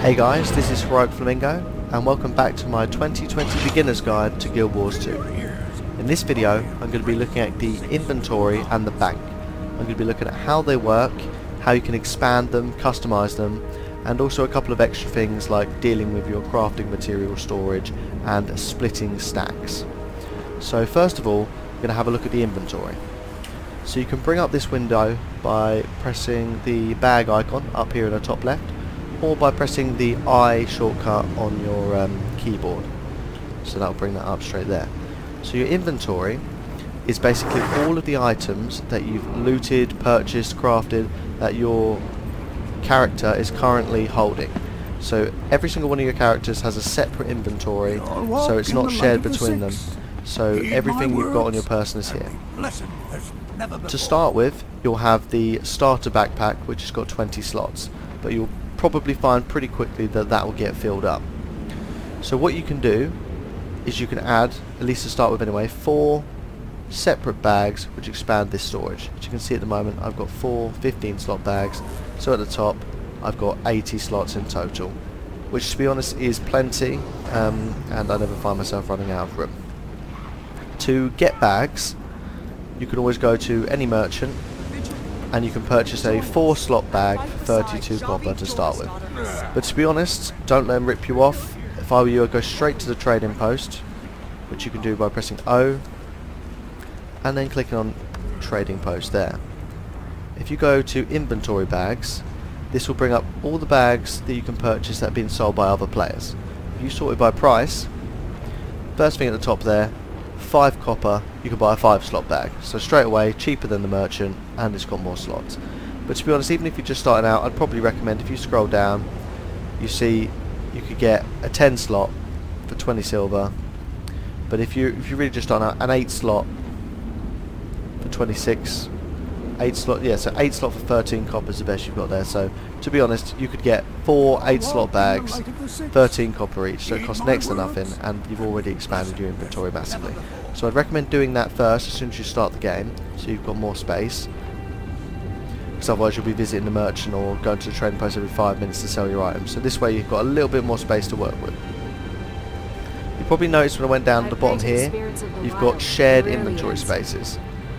Hey guys, this is Heart of Flamingo and welcome back to my 2020 Beginner's Guide to Guild Wars 2. In this video I'm going to be looking at the inventory and the bank. I'm going to be looking at how they work, how you can expand them, customize them, and also a couple of extra things like dealing with your crafting material storage and splitting stacks. So first of all, we're going to have a look at the inventory. So you can bring up this window by pressing the bag icon up here in the top left, or by pressing the I shortcut on your keyboard. So that'll bring that up straight there. So your inventory is basically all of the items that you've looted, purchased, crafted, that your character is currently holding. So every single one of your characters has a separate inventory, so it's not shared between them. So everything you've got on your person is here. To start with, you'll have the starter backpack, which has got 20 slots, but you'll probably find pretty quickly that that will get filled up. So what you can do is you can add, at least to start with anyway, 4 separate bags which expand this storage. As you can see at the moment, I've got 4 15 slot bags, so at the top I've got 80 slots in total, which to be honest is plenty, and I never find myself running out of room. To get bags, you can always go to any merchant and you can purchase a 4 slot bag for 32 copper to start with. But to be honest, don't let them rip you off. If I were you, I'd go straight to the trading post, which you can do by pressing O and then clicking on trading post there. If you go to inventory bags, this will bring up all the bags that you can purchase that have been sold by other players. If you sort it by price, first thing at the top there, 5 copper, you can buy a 5 slot bag. So straight away, cheaper than the merchant, and it's got more slots. But to be honest, even if you're just starting out, I'd probably recommend, if you scroll down, you see you could get a 10 slot for 20 silver. But if you're really just starting out, an 8 slot for 26, 8 slot, yeah, so 8 slot for 13 copper is the best you've got there. So to be honest, you could get 4 8 slot bags, 13 copper each, so it costs next to nothing, and you've already expanded your inventory massively. So I'd recommend doing that first as soon as you start the game, so you've got more space, because otherwise you'll be visiting the merchant or going to the trading post every 5 minutes to sell your items. So this way you've got a little bit more space to work with. You probably noticed when I went down to the bottom here, you've got shared inventory spaces.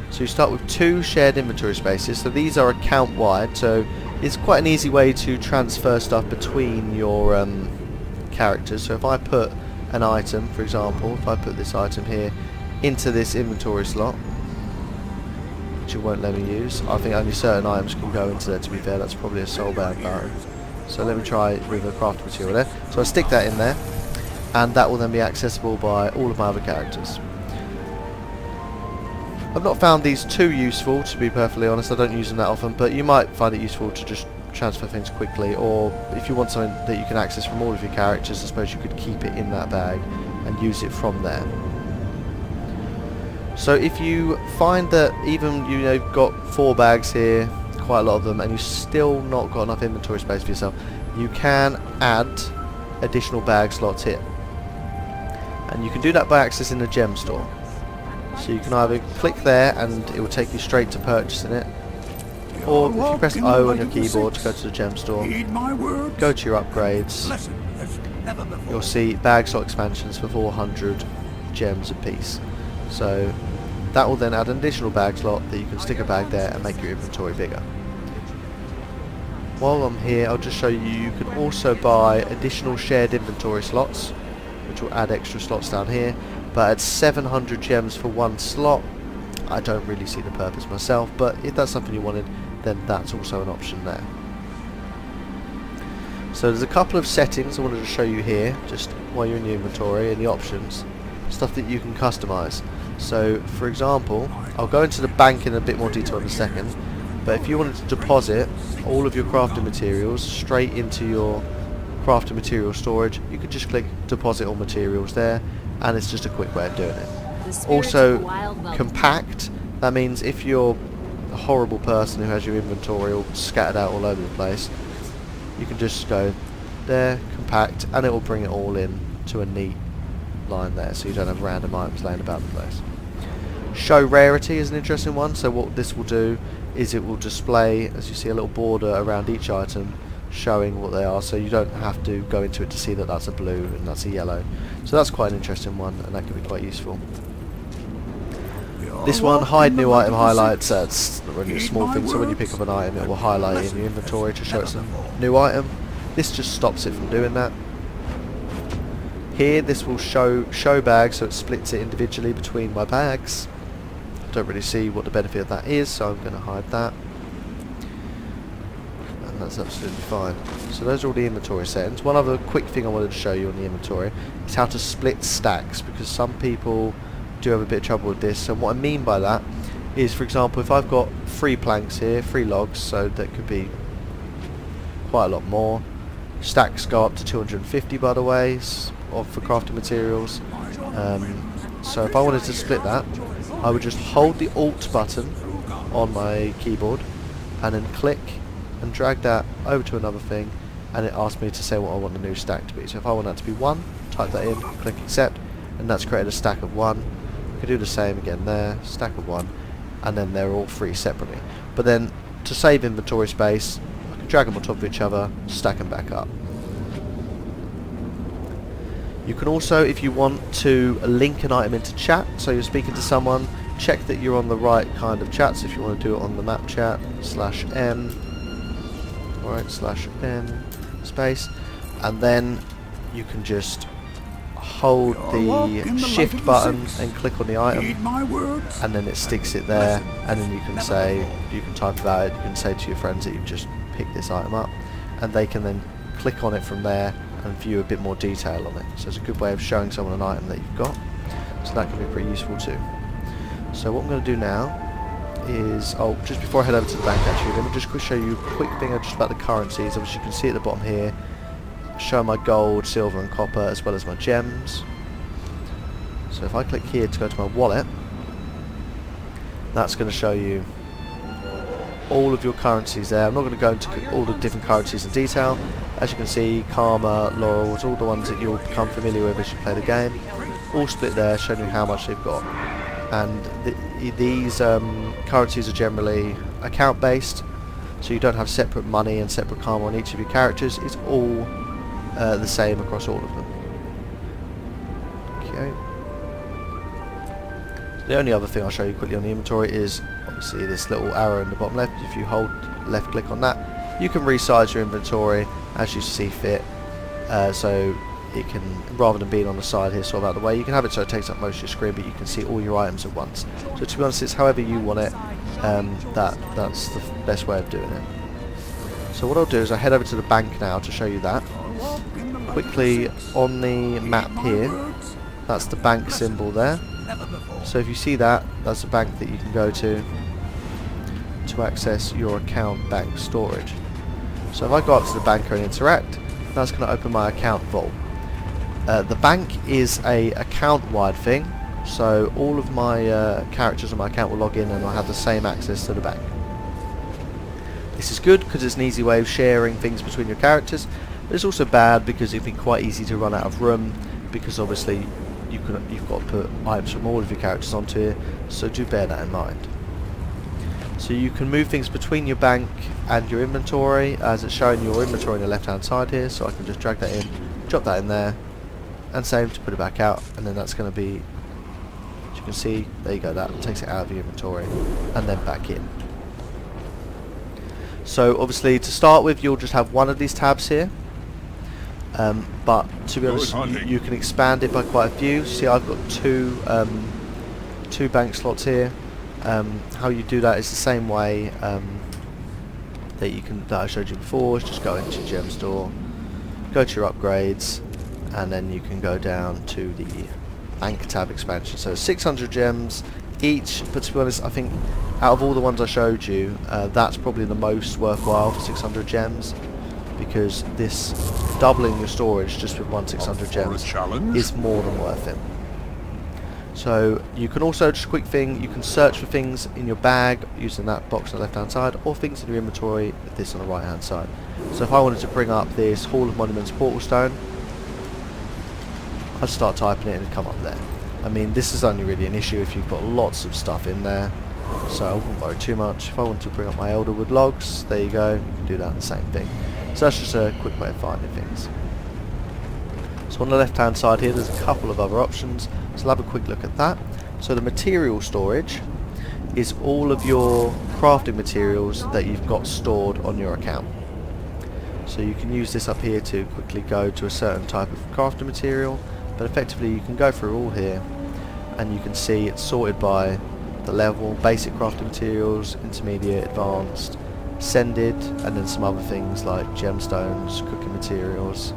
So you start with 2 shared inventory spaces, so these are account wide, so it's quite an easy way to transfer stuff between your characters. So if I put an item, for example, if I put this item here into this inventory slot, which it won't let me use, I think only certain items can go into there, to be fair. That's probably a soul bound item. So let me try with a craft material there. So I stick that in there, and that will then be accessible by all of my other characters. I've not found these too useful, to be perfectly honest. I don't use them that often, but you might find it useful to just transfer things quickly, or if you want something that you can access from all of your characters, I suppose you could keep it in that bag and use it from there. So if you find that even you've got 4 bags here, quite a lot of them, and you've still not got enough inventory space for yourself, you can add additional bag slots here, and you can do that by accessing the gem store. So you can either click there and it will take you straight to purchasing it, or if you press O on your keyboard to go to the gem store, go to your upgrades, you'll see bag slot expansions for 400 gems a piece. So that will then add an additional bag slot that you can stick a bag there and make your inventory bigger. While I'm here, I'll just show you, you can also buy additional shared inventory slots, which will add extra slots down here. But at 700 gems for 1 slot, I don't really see the purpose myself, but if that's something you wanted, then that's also an option there. So there's a couple of settings I wanted to show you here, just while you're in the inventory and the options, stuff that you can customize. So for example, I'll go into the bank in a bit more detail in a second, but if you wanted to deposit all of your crafting materials straight into your crafting material storage, you could just click deposit all materials there, and it's just a quick way of doing it. Also, compact, that means if you're a horrible person who has your inventory all scattered out all over the place, you can just go there, compact, and it will bring it all in to a neat line there, so you don't have random items laying about the place. Show rarity is an interesting one. So what this will do is it will display, as you see, a little border around each item showing what they are, so you don't have to go into it to see that that's a blue and that's a yellow. So that's quite an interesting one, and that can be quite useful. This one, hide new item highlights, that's really a small thing, so when you pick up an item it will highlight it in your inventory to show it's a new item. This just stops it from doing that. Here this will show bags, so it splits it individually between my bags. Don't really see what the benefit of that is, so I'm going to hide that. And that's absolutely fine. So those are all the inventory settings. One other quick thing I wanted to show you on the inventory is how to split stacks, because some people do have a bit of trouble with this. And what I mean by that is, for example, if I've got 3 planks here, 3 logs, so that could be quite a lot more. Stacks go up to 250, by the way, for crafting materials. So if I wanted to split that, I would just hold the Alt button on my keyboard and then click and drag that over to another thing, and it asks me to say what I want the new stack to be. So if I want that to be 1, type that in, click accept, and that's created a stack of 1. I could do the same again there, stack of 1, and then they're all 3 separately. But then to save inventory space, I can drag them on top of each other, stack them back up. You can also, if you want to link an item into chat, so you're speaking to someone, check that you're on the right kind of chat. So if you want to do it on the map chat, /n, alright, /n space, and then you can just hold the shift button and click on the item, and then it sticks it there, and then you can say, you can type about it, you can say to your friends that you've just picked this item up, and they can then click on it from there and view a bit more detail on it. So it's a good way of showing someone an item that you've got, so that can be pretty useful too. So what I'm going to do now is, just before I head over to the bank actually, let me just show you a quick thing just about the currencies. Obviously you can see at the bottom here, show my gold, silver and copper, as well as my gems. So if I click here to go to my wallet, that's going to show you all of your currencies there. I'm not going to go into all the different currencies in detail. As you can see, karma, laurels, all the ones that you'll become familiar with as you play the game, all split there, showing you how much they've got. And these currencies are generally account based, so you don't have separate money and separate karma on each of your characters. It's all the same across all of them. Okay. The only other thing I'll show you quickly on the inventory is obviously this little arrow in the bottom left. If you hold left click on that, you can resize your inventory as you see fit. So it can, rather than being on the side here sort of out of the way, you can have it so it takes up most of your screen, but you can see all your items at once. So to be honest, it's however you want it. That's the best way of doing it. So what I'll do is I head over to the bank now to show you that. Quickly on the map here, that's the bank symbol there. So if you see that, that's the bank that you can go to access your account bank storage. So if I go up to the bank and interact, that's going to open my account vault. The bank is a account-wide thing, so all of my characters on my account will log in and I'll have the same access to the bank. This is good because it's an easy way of sharing things between your characters, but it's also bad because it'd be quite easy to run out of room, because obviously you've got to put items from all of your characters onto here, so do bear that in mind. So you can move things between your bank and your inventory, as it's showing your inventory on the left hand side here, so I can just drag that in, drop that in there, and same to put it back out, and then that's going to be, as you can see, there you go, that takes it out of your inventory and then back in. So obviously to start with you'll just have one of these tabs here, but to be honest you can expand it by quite a few. See, I've got two bank slots here. How you do that is the same way that I showed you before. Is just go into your gem store, go to your upgrades, and then you can go down to the bank tab expansion. So 600 gems each, but to be honest I think out of all the ones I showed you, that's probably the most worthwhile for 600 gems, because this doubling your storage just with 600 gems is more than worth it. So you can also, just a quick thing, you can search for things in your bag using that box on the left hand side, or things in your inventory with this on the right hand side. So if I wanted to bring up this Hall of Monuments portal stone, I'd start typing it and it'd come up there. I mean, this is only really an issue if you've got lots of stuff in there, so I wouldn't worry too much. If I want to bring up my Elderwood logs, there you go, you can do that, the same thing. So that's just a quick way of finding things. So on the left hand side here there's a couple of other options, so we'll have a quick look at that. So the material storage is all of your crafting materials that you've got stored on your account. So you can use this up here to quickly go to a certain type of crafting material, but effectively you can go through all here and you can see it's sorted by the level: basic crafting materials, intermediate, advanced, ascended, and then some other things like gemstones, cooking materials,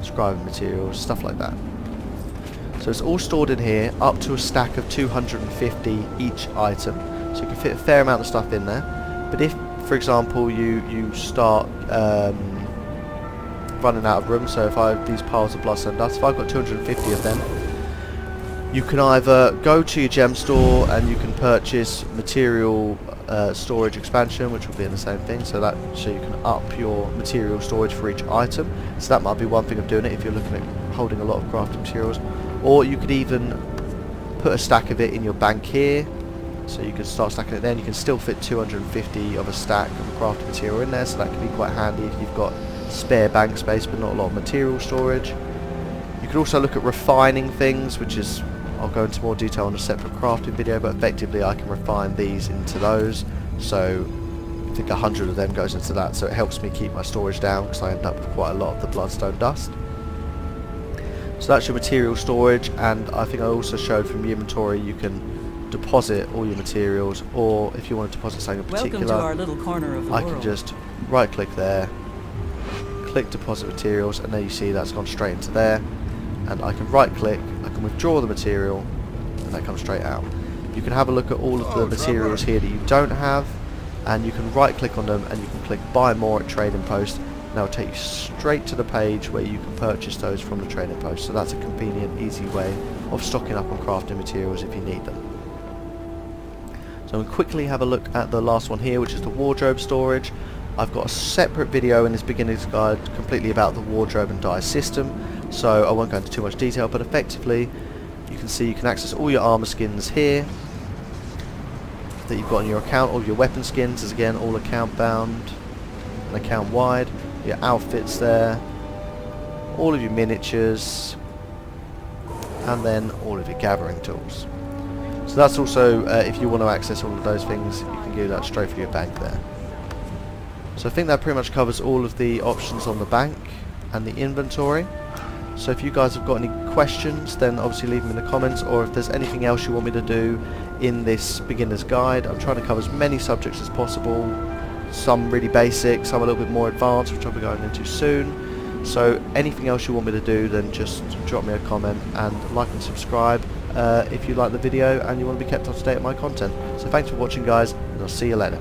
scribing materials, stuff like that. So it's all stored in here, up to a stack of 250 each item, so you can fit a fair amount of stuff in there. But if, for example, you start running out of room, so if I have these piles of bloodstone dust, if I've got 250 of them, you can either go to your gem store and you can purchase material storage expansion, which will be in the same thing, so you can up your material storage for each item. So that might be one thing of doing it if you're looking at holding a lot of crafting materials. Or you could even put a stack of it in your bank here, so you can start stacking it there, and you can still fit 250 of a stack of a crafting material in there, so that can be quite handy if you've got spare bank space but not a lot of material storage. You could also look at refining things, which is, I'll go into more detail in a separate crafting video, but effectively I can refine these into those, so I think 100 of them goes into that, so it helps me keep my storage down because I end up with quite a lot of the bloodstone dust. So that's your material storage, and I think I also showed from the inventory you can deposit all your materials, or if you want to deposit something in particular, welcome to our little corner of the I world. can just right click there, click deposit materials, and there you see that's gone straight into there. And I can right click, I can withdraw the material, and that comes straight out. You can have a look at all of the materials here that you don't have, and you can right click on them and you can click buy more at trading post, and that will take you straight to the page where you can purchase those from the trading post. So that's a convenient, easy way of stocking up on crafting materials if you need them. So we'll quickly have a look at the last one here, which is the wardrobe storage. I've got a separate video in this beginner's guide completely about the wardrobe and dye system, so I won't go into too much detail, but effectively you can see you can access all your armor skins here that you've got on your account. All of your weapon skins is again all account bound and account wide. Your outfits there, all of your miniatures, and then all of your gathering tools. So that's also, if you want to access all of those things, you can do that straight from your bank there. So I think that pretty much covers all of the options on the bank and the inventory. So if you guys have got any questions, then obviously leave them in the comments, or if there's anything else you want me to do in this beginner's guide. I'm trying to cover as many subjects as possible, some really basic, some a little bit more advanced, which I'll be going into soon. So anything else you want me to do, then just drop me a comment and like and subscribe if you like the video and you want to be kept up to date with my content. So thanks for watching guys, and I'll see you later.